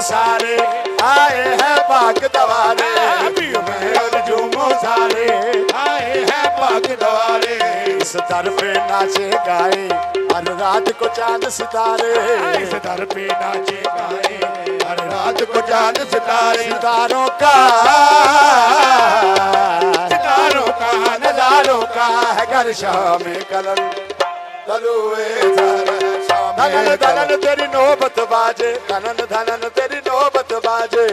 सारे आए हैं पाक दवारे, और झूमो सारे आए हैं पाक दवारे। इस दर पे नाचे गाए हर रात को चांद सितारे, इस दर पे नाचे गाए हर रात को चांद सितारे। सितारों का नजारों का है घर शाम कलल तलुए धनन धनन तेरी नौबत बाजे, धनन धनन तेरी नौबत बाजे।